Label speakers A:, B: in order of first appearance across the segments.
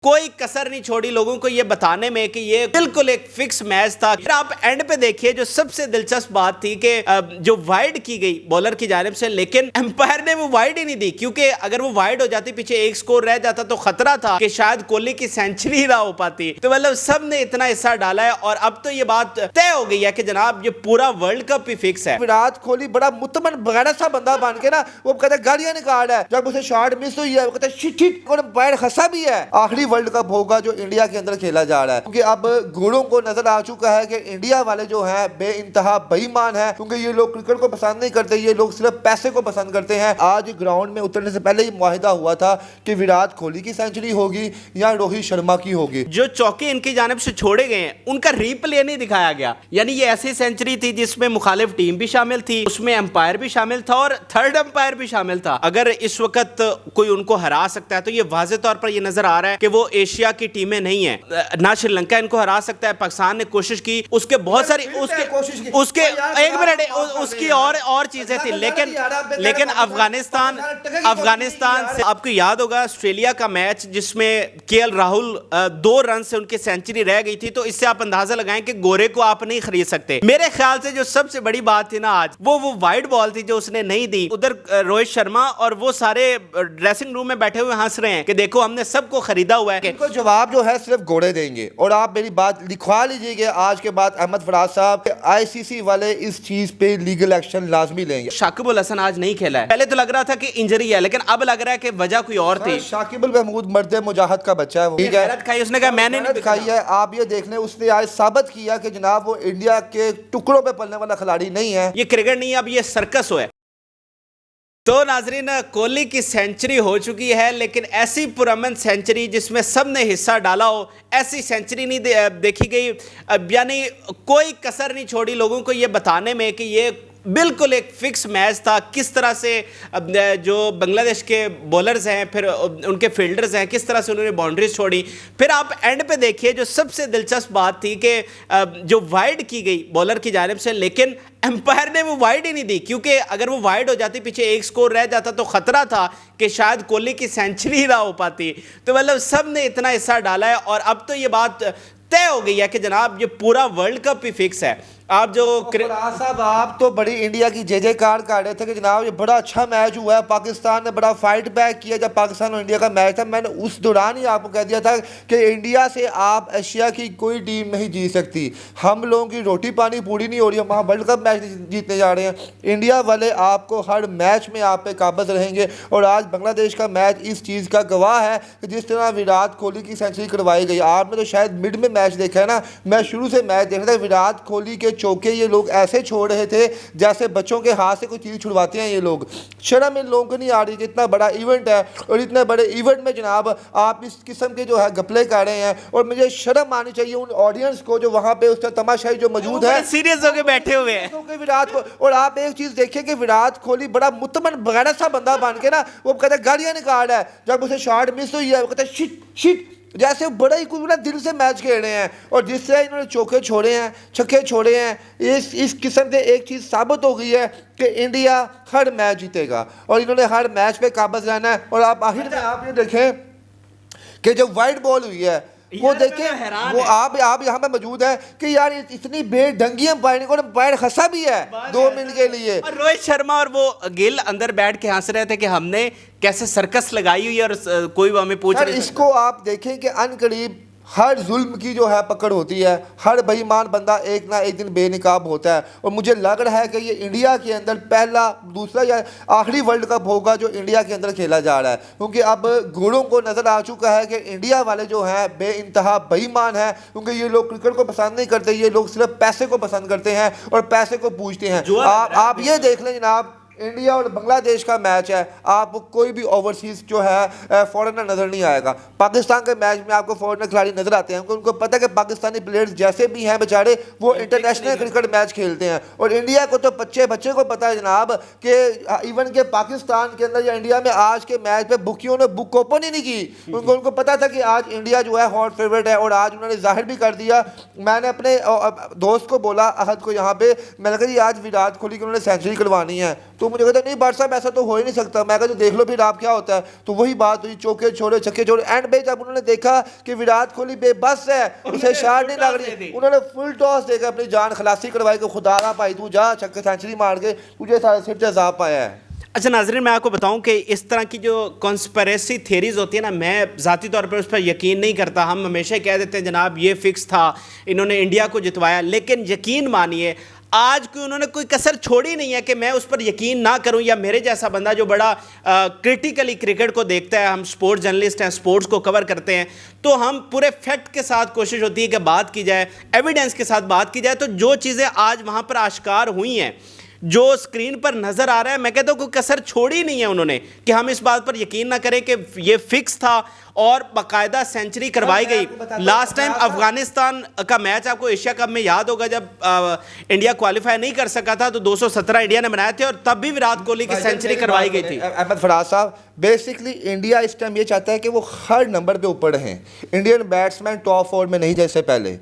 A: कोई कसर नहीं छोड़ी लोगों को ये बताने में कि ये बिल्कुल एक फिक्स मैच था। फिर आप एंड पे देखिए, जो सबसे दिलचस्प बात थी कि जो वाइड की गई बॉलर की जानिब से, लेकिन एम्पायर ने वो वाइड ही नहीं दी, क्योंकि अगर वो वाइड हो जाती, पीछे एक स्कोर रह जाता, तो खतरा था कि शायद कोहली की सेंचुरी ना हो पाती। तो मतलब सब ने इतना हिस्सा डाला है और अब तो ये बात तय हो गई है कि जनाब ये पूरा वर्ल्ड कप ही फिक्स है।
B: विराट कोहली बड़ा मुतमन बगैर सा बंदा बन के ना, वो कहता है गालियां निकाल रहा है, जब उसे शॉट मिस हुई है वो कहता है शिट शिट, और पैर हंसा भी है। आखिरी वर्ल्ड कप होगा जो इंडिया के अंदर खेला जा रहा है, क्योंकि अब घोड़ों को नजर आ चुका है कि इंडिया वाले जो हैं बेइंतहा बेईमान हैं, क्योंकि ये लोग क्रिकेट को पसंद नहीं करते, ये लोग सिर्फ पैसे को पसंद करते हैं। आज ग्राउंड में उतरने से पहले ही मुआहिदा हुआ था कि विराट कोहली की सेंचुरी होगी या रोहित शर्मा की होगी।
A: जो चौके इनकी जानिब से छोड़े गए हैं उनका रीप्ले नहीं दिखाया गया, यानी ये ऐसी सेंचुरी थी जिसमें मुखालिफ टीम भी शामिल थी, उसमें एम्पायर भी शामिल था और थर्ड एम्पायर भी शामिल था। अगर इस वक्त कोई उनको हरा सकता है तो ये वाज़ेह तौर पर ये नजर आ रहा है कि वो एशिया की टीमें नहीं है। ना श्रीलंका इनको हरा सकता है, पाकिस्तान ने कोशिश की, उसके बहुत सारी उसके एक मिनट उसकी और चीजें थी, लेकिन अफगानिस्तान से आपको याद होगा ऑस्ट्रेलिया का मैच जिसमें केएल राहुल 2 रन से उनकी सेंचुरी रह गई थी, तो इससे आप अंदाजा लगाएं कि गोरे को आप नहीं खरीद सकते। मेरे ख्याल से जो सबसे बड़ी बात थी ना आज, वो वाइड बॉल थी जो उसने नहीं दी। उधर रोहित शर्मा और वो सारे ड्रेसिंग रूम में बैठे हुए हंस रहे हैं कि देखो हमने सबको खरीदा हुआ है।
B: इनको जवाब जो है सिर्फ घोड़े देंगे। और आप मेरी बात लिखवा लीजिएगा आज के बाद, अहमद फराज साहब, आईसीसी वाले इस चीज पे लीगल एक्शन लाजमी लेंगे।
A: शाकिब अल हसन आज नहीं खेला है, पहले तो लग रहा था कि इंजरी है, लेकिन अब लग रहा है कि वजह कोई और थी।
B: शाकिब अल महमूद मर्द मुजाहिद का बच्चा है, वो ठीक है,
A: उसने कहा मैंने नहीं
B: दिखाई है। आप ये देख लें, उसने आज साबित किया कि जनाब वो इंडिया के टुकड़ों पे पलने वाला खिलाड़ी नहीं है।
A: ये क्रिकेट नहीं है, अब ये सर्कस हो है। तो नाजरीन, कोहली की सेंचुरी हो चुकी है, लेकिन ऐसी पुरअमन सेंचुरी जिसमें सब ने हिस्सा डाला हो, ऐसी सेंचुरी नहीं देखी गई। यानी कोई कसर नहीं छोड़ी लोगों को ये बताने में कि ये बिल्कुल एक फिक्स मैच था। किस तरह से जो बांग्लादेश के बॉलर्स हैं, फिर उनके फील्डर्स हैं, किस तरह से उन्होंने बाउंड्रीज छोड़ी। फिर आप एंड पे देखिए, जो सबसे दिलचस्प बात थी कि जो वाइड की गई बॉलर की जानिब से, लेकिन एम्पायर ने वो वाइड ही नहीं दी, क्योंकि अगर वो वाइड हो जाती, पीछे एक स्कोर रह जाता, तो खतरा था कि शायद कोहली की सेंचुरी ना हो पाती। तो मतलब सब ने इतना हिस्सा डाला है और अब तो ये बात तय हो गई है कि जनाब ये पूरा वर्ल्ड कप ही फिक्स है। आप जो
B: साहब, आप तो बड़ी इंडिया की जय कार काट रहे थे कि जनाब ये बड़ा अच्छा मैच हुआ है, पाकिस्तान ने बड़ा फाइट बैक किया। जब पाकिस्तान और इंडिया का मैच था, मैंने उस दौरान ही आपको कह दिया था कि इंडिया से आप एशिया की कोई टीम नहीं जीत सकती। हम लोगों की रोटी पानी पूरी नहीं हो रही, हम वहाँ वर्ल्ड कप मैच जीतने जा रहे हैं। इंडिया वाले आपको हर मैच में आप पे काबज रहेंगे। और आज बांग्लादेश का मैच इस चीज़ का गवाह है कि जिस तरह विराट कोहली की सेंचुरी करवाई गई। आपने तो शायद मिड में मैच देखा है ना, मैं शुरू से मैच देख रहा था, विराट कोहली के चौके ये लोग ऐसे छोड़ रहे थे जैसे बच्चों के हाथ से कोई चीज़ छुड़वाते हैं ये लोग। शर्म इन लोगों को नहीं आ रही कि इतना बड़ा इवेंट है और इतने बड़े इवेंट में जनाब आप इस किस्म के जो है गपले कर रहे हैं। और मुझे शर्म आनी चाहिए उन ऑडियंस को जो वहाँ पे उस तमाशाई जो मौजूद है,
A: सीरियस होकर बैठे हुए हैं
B: विराट को। और आप एक चीज़ देखिए कि विराट कोहली बड़ा मुतमन बगैर सा बंदा बन के ना, वो कहता है गालियां निकाल रहा है, जब उसे शॉट मिस हुई है वो कहता है शिट शिट, जैसे बड़ा ही कुछ दिल से मैच खेल रहे हैं। और जिससे इन्होंने चौके छोड़े हैं, छक्के छोड़े हैं, इस किस्म से एक चीज़ साबित हो गई है कि इंडिया हर मैच जीतेगा और इन्होंने हर मैच पे काबज रहना है। और आप आखिर में आप ये देखें कि जब वाइड बॉल हुई है, वो देखें, वो आप यहाँ पे मौजूद है कि यार इतनी बेढंगी अंपायरिंग को, अंपायर हंसा भी है 2 मिनट के लिए।
A: और रोहित शर्मा और वो गिल अंदर बैठ के हंस रहे थे कि हमने कैसे सर्कस लगाई हुई है और कोई हमें पूछ रहा है।
B: इसको आप देखें कि अनकरीब हर जुल्म की जो है पकड़ होती है, हर बेईमान बंदा एक ना एक दिन बेनकाब होता है। और मुझे लग रहा है कि ये इंडिया के अंदर पहला, दूसरा या आखिरी वर्ल्ड कप होगा जो इंडिया के अंदर खेला जा रहा है, क्योंकि अब घोड़ों को नज़र आ चुका है कि इंडिया वाले जो हैं बेइंतहा बेईमान हैं, क्योंकि ये लोग क्रिकेट को पसंद नहीं करते, ये लोग सिर्फ पैसे को पसंद करते हैं और पैसे को पूछते हैं। आप ये देख लें जनाब, इंडिया और बांग्लादेश का मैच है, आपको कोई भी ओवरसीज जो है फॉरेनर नज़र नहीं आएगा। पाकिस्तान के मैच में आपको फॉरेनर खिलाड़ी नज़र आते हैं, उनको पता है कि पाकिस्तानी प्लेयर्स जैसे भी हैं बेचारे वो इंटरनेशनल क्रिकेट मैच खेलते हैं। और इंडिया को तो बच्चे को पता है जनाब कि इवन के पाकिस्तान के अंदर या इंडिया में आज के मैच पे बुकियों ने बुक ओपन ही नहीं की। उनको पता था कि आज इंडिया जो है हॉट फेवरेट है और आज उन्होंने जाहिर भी कर दिया। मैंने अपने दोस्त को बोला, अहद को, यहाँ पे मैंने कहा जी आज विराट कोहली की उन्होंने सेंचुरी करवानी है। तो मुझे कहता नहीं भाट साहब ऐसा तो हो ही नहीं सकता। मैं कहता देख लो फिर आप क्या होता है। तो वही बात हुई, चौके छोड़े छक्के छोड़े, एंड पे जब उन्होंने देखा कि विराट कोहली बेबस है, उसे शाट नहीं लग रही, उन्होंने फुल टॉस देकर अपनी जान खलासी करवाई कि खुदा ना भाई तू जा छक्के सेंचुरी मार के तुझे सारे सिर से अजाब पाया है।
A: अच्छा नाजरीन, मैं आपको बताऊं कि इस तरह की जो कॉन्स्पिरेसी थ्योरीज होती है ना, मैं ज़ाती तौर पर उस पर यकीन नहीं करता। हम हमेशा कह देते हैं जनाब ये फिक्स था, इन्होंने इंडिया को जितवाया, लेकिन यकीन मानिए आज कोई उन्होंने कोई कसर छोड़ी नहीं है कि मैं उस पर यकीन ना करूं, या मेरे जैसा बंदा जो बड़ा क्रिटिकली क्रिकेट को देखता है, हम स्पोर्ट्स जर्नलिस्ट हैं, स्पोर्ट्स को कवर करते हैं, तो हम पूरे फैक्ट के साथ कोशिश होती है कि बात की जाए, एविडेंस के साथ बात की जाए। तो जो चीज़ें आज वहाँ पर आश्कार हुई हैं, जो स्क्रीन पर नजर आ रहा है, मैं कहता हूं कोई कसर छोड़ी नहीं है उन्होंने कि हम इस बात पर यकीन ना करें कि ये फिक्स था और बाकायदा सेंचुरी करवाई गई। लास्ट टाइम अफगानिस्तान का मैच आपको एशिया कप में याद होगा, जब इंडिया क्वालिफाई नहीं कर सका था तो 217 इंडिया ने बनाए थे और तब भी विराट कोहली की सेंचुरी करवाई गई थी।
B: अहमद फराज साहब, बेसिकली इंडिया इस टाइम ये चाहता है कि वो हर नंबर पे ऊपर रहें। इंडियन बैट्समैन टॉप 4 में नहीं, जैसे पहले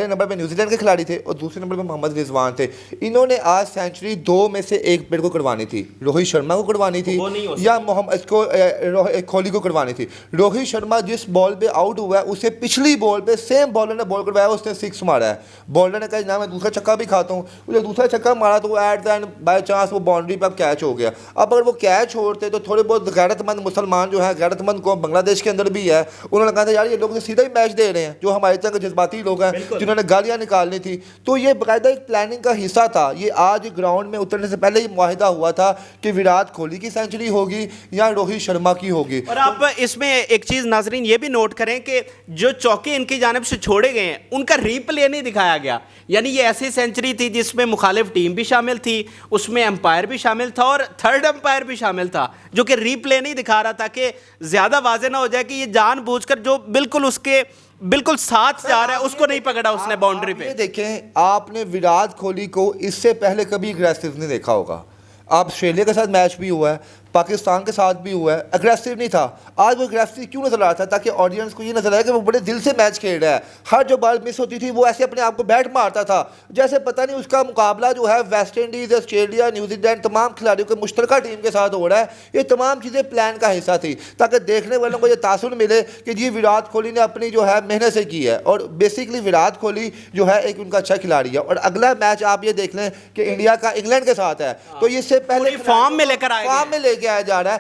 B: नंबर पे न्यूजीलैंड के खिलाड़ी थे और दूसरे नंबर पे मोहम्मद रिजवान थे। इन्होंने आज सेंचुरी 2 में से एक प्लेयर को करवानी थी, रोहित शर्मा को करवानी थी या मोहम्मद कोहली को करवानी थी। रोहित शर्मा जिस बॉल पे आउट हुआ है उसे पिछली बॉल पे सेम बॉलर ने बॉल करवाया, उसने 6 मारा है। बॉलर ने कहा ना मैं दूसरा छक्का भी खाता हूँ, उसने दूसरा छक्का मारा तो at the end by chance वो बाउंड्री पे अब कैच हो गया। अब अगर वो कैच छोड़ते तो थोड़े बहुत गैरतमंद मुसलमान जो है, गैरतमंद कौम बांग्लादेश के अंदर भी है, उन्होंने कहा था यार ये लोग तो सीधा ही मैच दे रहे हैं, जो हमारे तरह के जज्बाती लोग हैं जिन्होंने गालियाँ निकालनी थी। तो ये बाकायदा एक प्लानिंग का हिस्सा था। ये आज ग्राउंड में उतरने से पहले ही मुआहिदा हुआ था कि विराट कोहली की सेंचुरी होगी या रोहित शर्मा की होगी।
A: और आप इसमें एक चीज नाजरीन ये भी नोट करें कि जो चौके इनकी जानिब से छोड़े गए हैं उनका रीप्ले नहीं दिखाया गया। यानी ये ऐसी सेंचुरी थी जिसमें मुखालिफ टीम भी शामिल थी, उसमें अंपायर भी शामिल था और थर्ड अंपायर भी शामिल था, जो कि रीप्ले नहीं दिखा रहा था कि ज्यादा वाजे ना हो जाए कि ये जानबूझकर जो बिल्कुल उसके बिल्कुल साथ जा रहा है उसको नहीं पकड़ा उसने बाउंड्री पे।
B: देखें, आपने विराट कोहली को इससे पहले कभी अग्रेसिव नहीं देखा होगा। आप ऑस्ट्रेलिया के साथ मैच भी हुआ है, पाकिस्तान के साथ भी हुआ है, अग्रेसिव नहीं था। आज वो अग्रेसिव क्यों नजर आ रहा था? ताकि ऑडियंस को ये नजर आए कि वो बड़े दिल से मैच खेल रहा है। हर जो बॉल मिस होती थी वो ऐसे अपने आप को बैट मारता था जैसे पता नहीं उसका मुकाबला जो है वेस्ट इंडीज़, ऑस्ट्रेलिया, न्यूजीलैंड तमाम खिलाड़ियों के मुश्तरका टीम के साथ हो रहा है। ये तमाम चीज़ें प्लान का हिस्सा थी ताकि देखने वालों को ये तासुर मिले कि जी विराट कोहली ने अपनी जो है मेहनत से की है। और बेसिकली विराट कोहली जो है एक उनका अच्छा खिलाड़ी है। और अगला मैच आप ये देख लें कि इंडिया का इंग्लैंड के साथ है, तो इससे पहले
A: फॉर्म में लेकर
B: आया जा रहा है।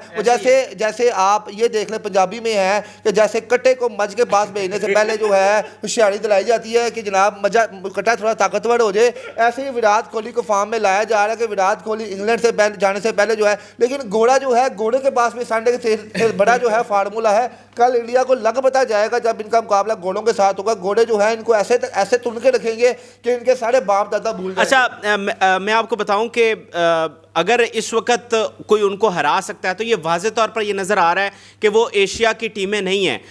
B: जैसे आप ये देख लें पंजाबी में है कि जैसे कट्टे को मज के पास भेजने से पहले जो है होशियारी दिलाई जाती है कि जनाब मजा कट्टा थोड़ा ताकतवर हो जाए, ऐसे ही विराट कोहली को फॉर्म में लाया जा रहा है कि विराट कोहली इंग्लैंड से जाने से पहले जो है। लेकिन घोड़ा जो है, घोड़े के पास भी संडे के बड़ा जो है फार्मूला है। कल इंडिया को लग पता जाएगा जब इनका मुकाबला घोड़ों के साथ होगा। घोड़े जो है इनको ऐसे तुन के रखेंगे कि इनके सारे बाप दादा भूल जाएंगे।
A: अच्छा, मैं आपको बताऊं कि अगर इस वक्त कोई उनको हरा सकता है तो ये वाज़े तौर पर ये नज़र आ रहा है कि वो एशिया की टीमें नहीं हैं।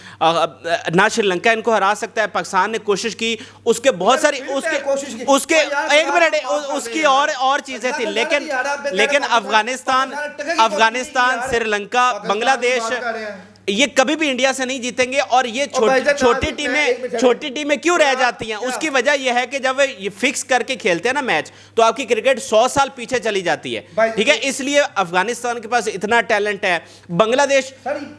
A: ना श्रीलंका इनको हरा सकता है, पाकिस्तान ने कोशिश की, उसके बहुत सारी उसके एक मिनट उसकी और चीज़ें थी, लेकिन अफगानिस्तान, श्रीलंका, बांग्लादेश ये कभी भी इंडिया से नहीं जीतेंगे। और ये छोटी टीमें क्यों रह जाती हैं? उसकी वजह यह है कि जब ये फिक्स करके खेलते हैं ना मैच, तो आपकी क्रिकेट 100 साल पीछे चली जाती है। ठीक है, इसलिए अफगानिस्तान के पास इतना टैलेंट है, बांग्लादेश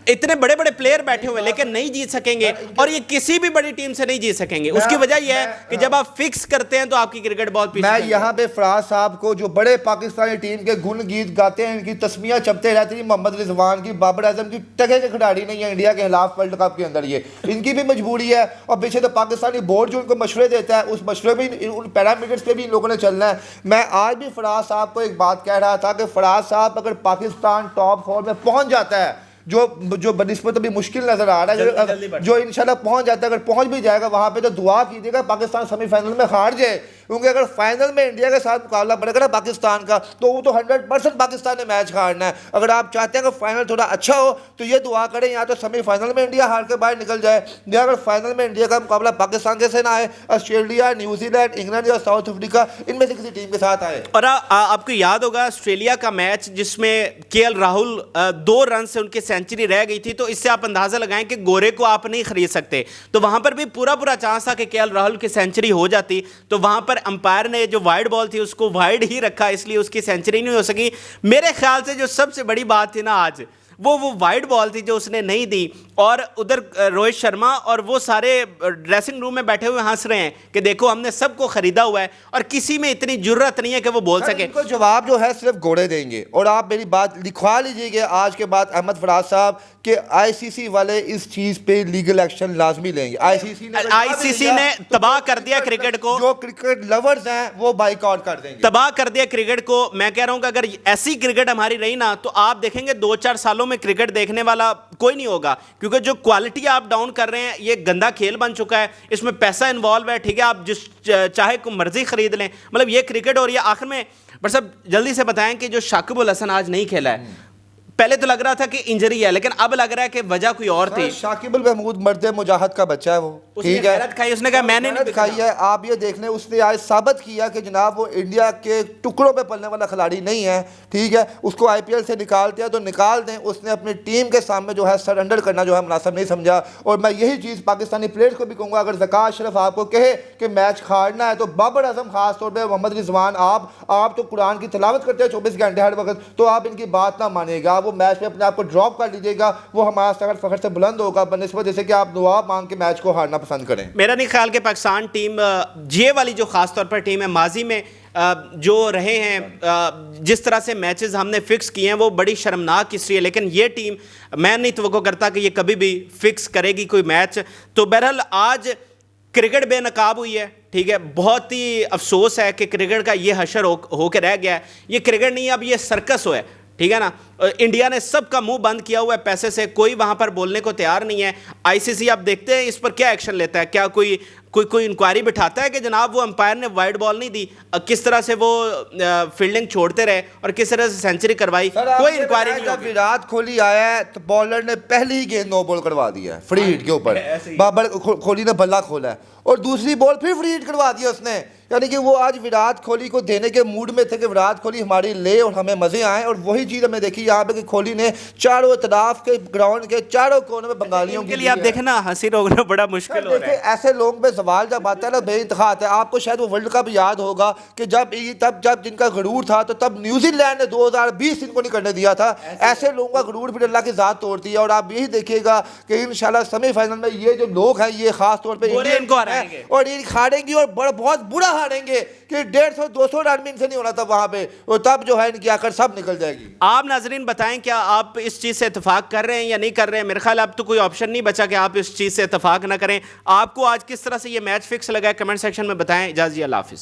A: इतने बड़े बड़े प्लेयर बैठे हुए लेकिन नहीं जीत सकेंगे, और ये किसी भी बड़ी टीम से नहीं जीत सकेंगे। उसकी वजह यह है कि जब आप फिक्स करते हैं तो आपकी क्रिकेट बहुत पीछे।
B: मैं यहाँ पे फराज साहब को जो बड़े पाकिस्तानी टीम के गुण गीत गाते हैं, इनकी तस्मियां चपते रहती है, मोहम्मद रिजवान की, बाबर आजम की, टके के खिलाड़ी नहीं है इंडिया के खिलाफ वर्ल्ड कप के अंदर। ये इनकी भी मजबूरी है। और पीछे तो पाकिस्तानी बोर्ड जो उनको मशवरे देता है, उस मशवरे में उन पैरामीटर्स पे भी इन लोगों ने चलना है। मैं आज भी फराज साहब को एक बात कह रहा था कि फराज साहब अगर पाकिस्तान टॉप 4 में पहुंच जाता है, जो बनिस्बत अभी मुश्किल नजर आ रहा है, जो इंशाल्लाह पहुंच जाता है, अगर पहुंच भी जाएगा वहां पे तो दुआ कीजिएगा पाकिस्तान सेमीफाइनल में हार जाए। क्योंकि अगर फाइनल में इंडिया के साथ मुकाबला बढ़ेगा ना पाकिस्तान का, तो वो तो 100% पाकिस्तान ने मैच हारना है। अगर आप चाहते हैं कि फाइनल थोड़ा अच्छा हो तो ये दुआ करें या तो सेमीफाइनल में इंडिया हार के बाहर निकल जाए, या अगर फाइनल में इंडिया का मुकाबला पाकिस्तान के से ना आए, ऑस्ट्रेलिया, न्यूजीलैंड, इंग्लैंड या साउथ अफ्रीका इनमें से किसी टीम के साथ आए।
A: और आपको याद होगा ऑस्ट्रेलिया का मैच जिसमें केएल राहुल 2 रन से उनकी सेंचुरी रह गई थी, तो इससे आप अंदाजा लगाएं कि गोरे को आप नहीं खरीद सकते। तो वहां पर भी पूरा चांस था कि केएल राहुल की सेंचुरी हो जाती। तो वहां पर अंपायर ने जो वाइड बॉल थी उसको वाइड ही रखा, इसलिए उसकी सेंचुरी नहीं हो सकी। मेरे ख्याल से जो सबसे बड़ी बात थी ना आज, वो वाइड बॉल थी जो उसने नहीं दी। और उधर रोहित शर्मा और वो सारे ड्रेसिंग रूम में बैठे हुए हंस रहे हैं कि देखो हमने सबको खरीदा हुआ है और किसी में इतनी जुर्रत नहीं है कि वो बोल सके।
B: इनको जवाब जो है सिर्फ घोड़े देंगे। और आप मेरी बात लिखवा लीजिएगा आज के बाद अहमद फराज साहब कि आईसीसी वाले इस चीज पे लीगल एक्शन लाजमी लेंगे। आईसीसी
A: ने तबाह कर दिया क्रिकेट को,
B: जो क्रिकेट लवर्स हैं वो बाइकआउट कर देंगे,
A: तबाह कर दिया क्रिकेट को। मैं कह रहा हूं कि अगर ऐसी क्रिकेट हमारी रही ना तो आप देखेंगे 2-4 सालों में क्रिकेट देखने वाला कोई नहीं होगा, क्योंकि जो क्वालिटी आप डाउन कर रहे हैं ये गंदा खेल बन चुका है, इसमें पैसा इन्वॉल्व है। ठीक है, आप जिस चाहे को मर्जी खरीद लें, मतलब ये क्रिकेट। और ये आखिर में बस अब जल्दी से बताएं कि जो शाकिब अल हसन आज नहीं खेला है, पहले तो लग रहा था कि इंजरी है, लेकिन अब लग रहा है कि वजह कोई और थी।
B: शाकिब अल महमूद मर्द मुजाहद का बच्चा है, वो ठीक है,
A: खाई, उसने कहा मैंने नहीं
B: खाई है। आप ये देख लें, उसने आज साबित किया कि जनाब वो इंडिया के टुकड़ों पे पलने वाला खिलाड़ी नहीं है। ठीक है, उसको आईपीएल से निकालते हैं तो निकाल दें, उसने अपनी टीम के सामने जो है सरेंडर करना जो है मुनासिब नहीं समझा। और मैं यही चीज़ पाकिस्तानी प्लेयर्स को भी कहूँगा, अगर ज़कात अशरफ आपको कहे कि मैच हारना है तो बाबर आजम खास तौर पर मोहम्मद रिजवान, आप तो कुरान की तिलावत करते हैं 24 घंटे हर वक्त, तो आप इनकी बात ना मानिएगा। वो मैच में अपने आप को ड्रॉप कर लीजिएगा, वो हमारा सगर फखर से बुलंद होगा बनस्बत जैसे कि आप दुआ मांग के मैच को हारना पसंद करें।
A: मेरा नहीं ख्याल कि पाकिस्तान टीम ये वाली जो खास तौर पर टीम है, माजी में जो रहे हैं जिस तरह से मैचेस हमने फिक्स किए हैं वो बड़ी शर्मनाक हिस्ट्री है, लेकिन ये टीम मैं नहीं तवक्को करता कि ये कभी भी फिक्स करेगी कोई मैच। तो बहरहाल आज क्रिकेट बेनकाब हुई है। ठीक है, बहुत ही अफसोस है कि क्रिकेट का ये हशर होकर रह गया है। ये क्रिकेट नहीं, अब ये सर्कस हो है। ठीक है ना, इंडिया ने सबका मुंह बंद किया हुआ है पैसे से, कोई वहां पर बोलने को तैयार नहीं है। आईसीसी आप देखते हैं इस पर क्या एक्शन लेता है, क्या कोई इंक्वायरी बिठाता है कि जनाब वो अंपायर ने वाइड बॉल नहीं दी, किस तरह से वो फील्डिंग छोड़ते रहे और किस तरह से सेंचुरी करवाई, कोई इंक्वायरी नहीं होगी।
B: विराट कोहली आया है तो बॉलर ने पहली ही गेंद नो बॉल करवा दिया है फ्री हिट के ऊपर, बाबर कोहली ने बल्ला खोला है और दूसरी बॉल फिर फ्री हिट करवा दिया उसने। यानी कि वो आज विराट कोहली को देने के मूड में थे कि विराट कोहली हमारी ले और हमें मजे आए। और वही चीज़ हमें देखी यहाँ पे कि कोहली ने चारों तरफ के ग्राउंड के चारों कोने में बंगालियों के लिए
A: आप देखें ना, हंसी रोकना बड़ा मुश्किल हो रहा है।
B: ऐसे लोगों पे सवाल जब आता है ना बेइंतहा आता है। आपको शायद वो वर्ल्ड कप याद होगा कि जब जिनका गरूर था तो तब न्यूजीलैंड ने 2020 इनको नहीं करने दिया था। ऐसे लोगों का गरूर फिर अल्लाह की जात तोड़ती है। और आप यही देखिएगा कि इंशाल्लाह सेमीफाइनल में ये जो लोग हैं ये खास तौर पर
A: इनको हारेंगे
B: और ये हारेंगे और बहुत बुरा हारेंगे कि 150-200 रन भी इनसे नहीं होना था वहां पे, और तब जो है इनकी आकर सब निकल जाएगी।
A: आप नाजरीन बताएं क्या आप इस चीज़ से इतफाक कर रहे हैं या नहीं कर रहे हैं। मेरे ख्याल अब तो कोई ऑप्शन नहीं बचा कि आप इस चीज़ से इतफाक ना करें। आपको आज किस तरह से ये मैच फिक्स लगा है, कमेंट सेक्शन में बताएं। इजाज़त, अल्लाह हाफिज़।